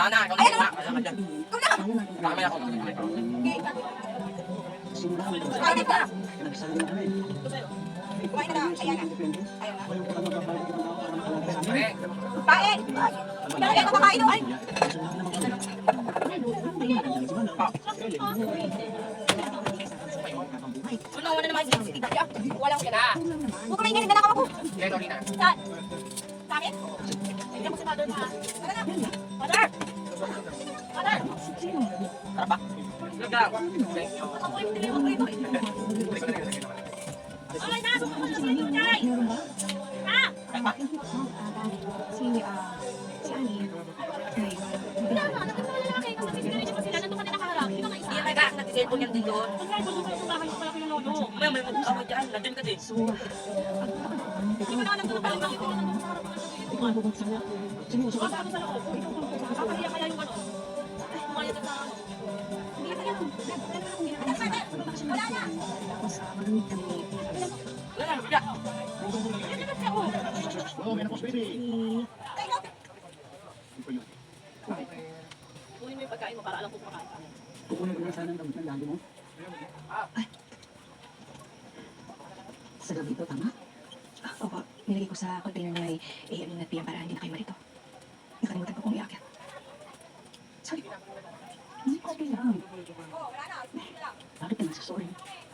Wala na, ikaw na. Wala ka dyan. Ikaw na. Kami ako. Kumain ka. Kumain na. Ayan na. Ayan na. Pain! Kaya ka makain doon. Wala naman si Tita. Wala ko na. Huwag ka maingay, nagdala ka ako. Kaya ito, Rina. Saan? Sa akin? Hindi ako si Mother pa. Tara na. Mother! Mother! Tara pa. Look lang. Ako yung deliver ko ito. Okay na, sumunod na sila yung Jai. Ha? Si Ani, Pinaka, nakita na lalaki. Kasi sisigarin niya pa sila. Nandun ka na nakaharap. Hindi ka maisip. Hindi ka nag-cellphone yan din doon. Ang cellphone doon sa bahay ko pala pinulolo. May mag-awa dyan. Nandun ka din. Hindi mo na alam kung paano bakit ko nandun sa harap ko. ikaw ang bubog sa mga. Sinuso Basta ako sa loob. Kakahiya kaya yung ano. Kumaya ka sa ano. Hindi ka kaya. Wala na. Tapos malamig kami. Wala na, bigla. Ano na siya, oh? Kayo. Kunin mo yung pagkain mo para alam ko kumakain ka. Kukunin ko na sana ang damit ng lagi mo. Ay. Sa gabi ito, tama? Opo, nilagay ko sa container na may AM at PM para hindi na kayo marito. Nakalimutan ko kung iakyat. Sorry. Hindi ko okay lang. Oh, wala na. Sige lang. Bakit ka nagsasorry?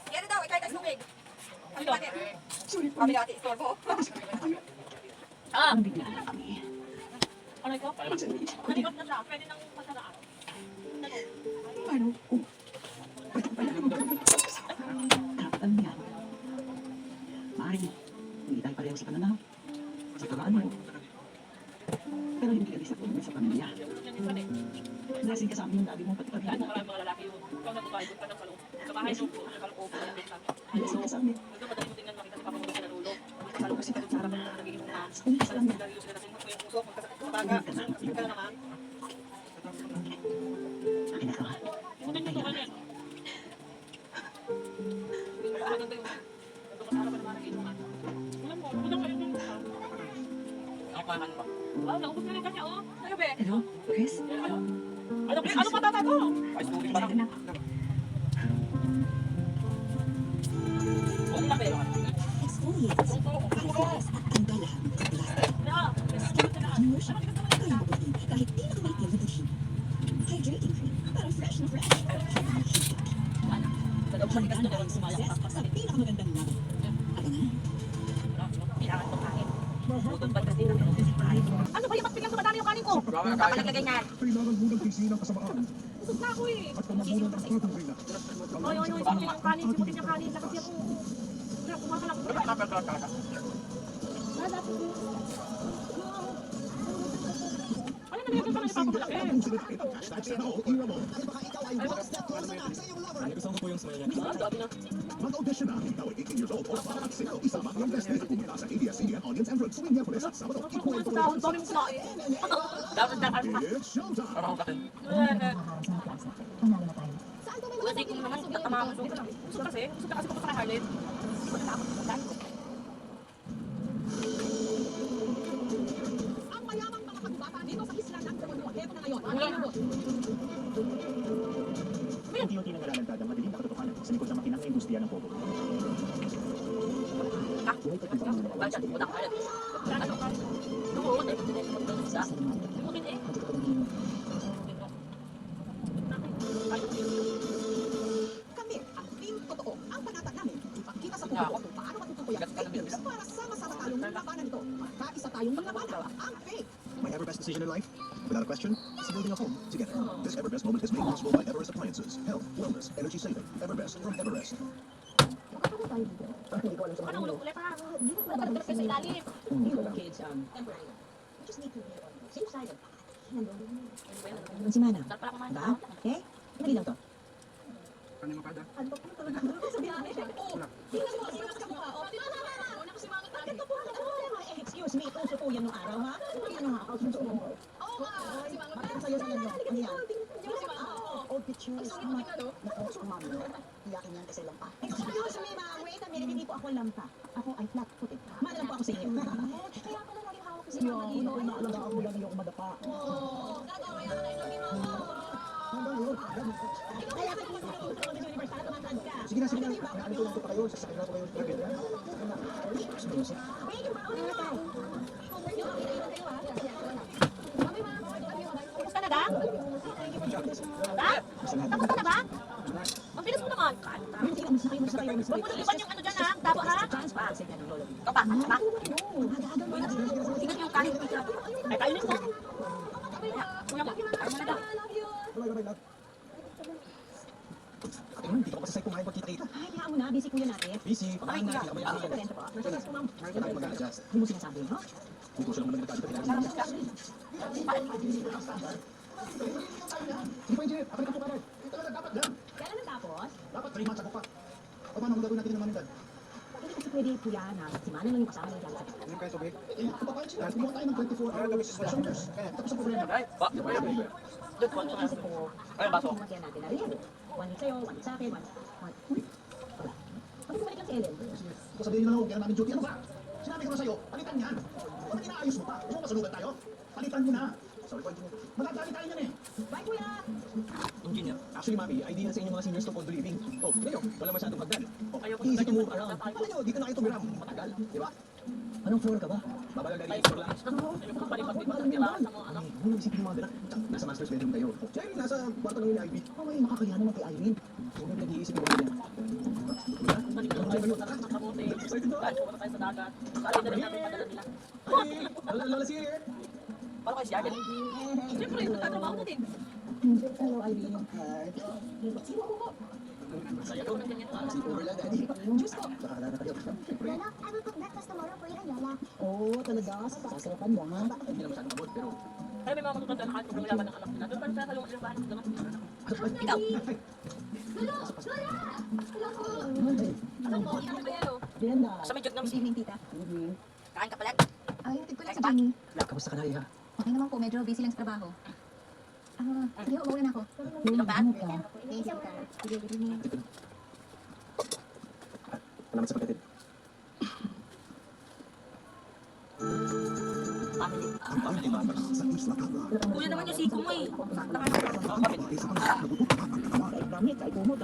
Yan na daw, ikaw yung tubig. Kami dati. Sorry po. Kami dati, istorbo. Ang bigla na kami. Ano ito? Nalikot na siya. Pwede nang magkaraan. Paano? Oh. Pwede ko pala karapatan niya. Maaaring hindi tayo pareho sa pananaw. Sa kalaan mo. Pero hindi ka rin sa puno sa pamilya. Lasing ka sa amin yung lagi mo pati Lahat pamilya. ng maraming mga lalaki yun. Ikaw nagbabayad doon ka ng kaloob. Sa bahay doon po, nakaloob ko ng benta. Lasing ka sa amin. Doon madali mo tingnan makita si Papa mo doon sa nanulo. Kaloob kasi doon sa harap ng nagiging mga Sa umpis lang niya. dahil yung sila nasing yung puso, magkasakit sa baga, kasakit ka na naman. Akin na ka. Imutin mo doon yan. Yung maganda yung doon ka sa harapan ng mga nagiinuman. Alam mo, doon kayo yung Ako pa naman ba? wow, naubos na rin kanya, oh. Ano ba? Hello, Chris? Ano patata ko? Ay, tubig pa Ito lang. na. Huwag na kayo. Exfoliate. Purifies at tanggalan ng plastic. Na, Skin at lotion. Kaya mabuti kahit di nakabalik yung lubuhin. Hydrating cream. Para fresh na fresh. Handa na ang success sa pinakamagandang laban. Abangan. Kailangan ko kain. budol ba kasi natin? Ano ba yung ba't biglang dumadami yung kanin ko? Grabe na Kapag tayo. naglagay niyan. Kailangan munang tisiin ang kasamaan Busog na ako eh. at pamamunan ng ating rina. Oy, oy, oy, simutin yung kanin, simutin yung kanin. Lakas yan. Kaya kumakalak ko. Ano na nilagay pa ng ipapamalaki? Gusto ko po yung smile niya. Ang dami na. Mag-audition na. Ikaw ay 18 years old o para at sino isama ang best na pumunta sa ABS-CBN Audience and Fruit tuwing Miyerkules at Sabado. Ano ko ito dahon? Dami mo kumain. Dapat na kasi. It's showtime! Parang ako Kasi kung naman sugat ang mga sugat. Busog kasi. Busog ka kasi kung sa Harlem. Ang mayamang mga kagbata dito sa isla ng Comodo. Ito na ngayon. Unti-unti nang nalalantad ang madilim na katotohanan sa likod ng makinang industriya ng pogo. Bansyan, putak ka rin. Ano ka? Doon, eh. Sa limutin eh. Kami ang team totoo. Ang panata namin, ipakita sa publiko kung paano matutukoy ang fake news para sama-sama tayong labanan ito. Magkaisa tayong maglabanan ang fake. My ever best decision in life? Without a question, is building a home together. This ever best moment is made possible by Everest Appliances. Health, wellness, energy saving. Everbest from Everest. Ano ulo ulit pa? Nagdadagdag kayo sa ilalim. Kids, Temporary. You just need to be on the safe side of si Mana. Sarap pala kumain. Diba? Okay? Hindi lang to. Ano mo kada? Ano ba po talaga? Sabihin namin. Tingnan mo, sino sa mukha? O, tingnan mo, mama. Una ko si Mama. Ganito po ang problema. Excuse me, ito po yan nung araw, ha? Tingnan mo, ako suso mo. Oo nga, si Mama. Bakit sa'yo sa inyo? Ano yan? Old pictures. Naku, Mama. Iyakin yan kasi lampa. Excuse me, ma. Wait a minute. Hindi po ako lampa. Ako ay flat footed. Mana lang po ako sa inyo. Kaya pala laging hawak ko si Mama dito. Naalala ako lang yung umadapa. Oo. Gagawa yan. Kanitulan ko pa kayo. Sasakay na ko kayo. Tapos ka na, Dang? Dang? Tapos ka na ba? Ang bilis mo naman. Huwag mo lulipan yung ano dyan, ha? Tabo, ha? Ikaw pa, ano pa? Tingnan yung kanin ko. Ay, kainis mo. Kuya mo, ayaw mo na daw. Bye-bye, love. Ate, hindi ko masasay kumain pagkita-kita. Ay, hayaan mo na. Busy kuya natin. Busy. Kumain na. Hindi ka mayaman yan. Kurento po. Nasa po, ma'am. Kaya tayo mag-a-adjust. Hindi mo sinasabi, ha? Hindi ko siya naman nagkakita. Sige pa, Engineer. Ako na po karoon. Ito na, dapat lang. Kailan natapos? Dapat 3 months ako pa. O paano kung gagawin natin ng manindad? Hindi kasi pwede kuya na si Manang lang yung kasama ng sa Hindi kayo tubig. Eh, kapapayag sila. Kumuha tayo ng 24-hour shoulders. Kaya tapos ang problema. Ay, ba? Kasi po, Ay, baso. kumagyan natin na rin. 1 week sa'yo, 1 week sa akin, 1 week. Wala. Pag bumalik lang si Ellen. Kung sabihin nyo na huwag yan namin duty, ano ba? Sinabi ko na sa'yo, palitan yan. Bakit inaayos mo pa? Gusto mo masunugan tayo? Palitan mo na. Sorry po, Engineer. Magdadali tayo yan eh. Bye, kuya! Engineer. Actually, Mami, idea na sa inyo mga seniors to condo living. Oh, ngayon, wala masyadong hagdan. Oh, Ayoko easy na to move around. Alam nyo, dito na kayo tumira. Matagal, di ba? Anong floor ka ba? Babalagari, floor lang. Ayoko pa rin pag Alam niyo ba? Ano isipin mo mga ganun? Nasa master's bedroom kayo. Siya yung nasa kwarto ng ni Ivy. Oh, may makakayanan ng kay Ivy. Huwag mo nag-iisip mo ganyan. Lola, sige eh. Paano kayo siya? Siyempre, nagtatrabaho na din. Hello, Ivy. Hi. Si Over lang, Daddy. Diyos ko! Nakakalala kayo. Lola, I will cook breakfast tomorrow for you and Lola. Oh, talaga? Sasarapan mo, ha? Hindi na masyadong abot, pero... Kaya may mga matutanda na kahit kung wala ng anak nila. Doon pa rin sa kalungan silang bahay naman. Ikaw. Ano mo? Ilan ba yan, oh? Brenda. Sa may jug ng Good evening, tita. Kain ka pala. Ay, yung tip ko lang si Jenny. Kamusta ka na, Iha? Okay naman po, medyo busy lang sa trabaho. Sige, umuwi na ako. Ikaw ba? Thank you, tita. Sige, good evening. Salamat sa pagkatid. Family. Ang family matters sa Isla Cabra. Kuya naman yung siko mo eh. Gamit, ay kumod,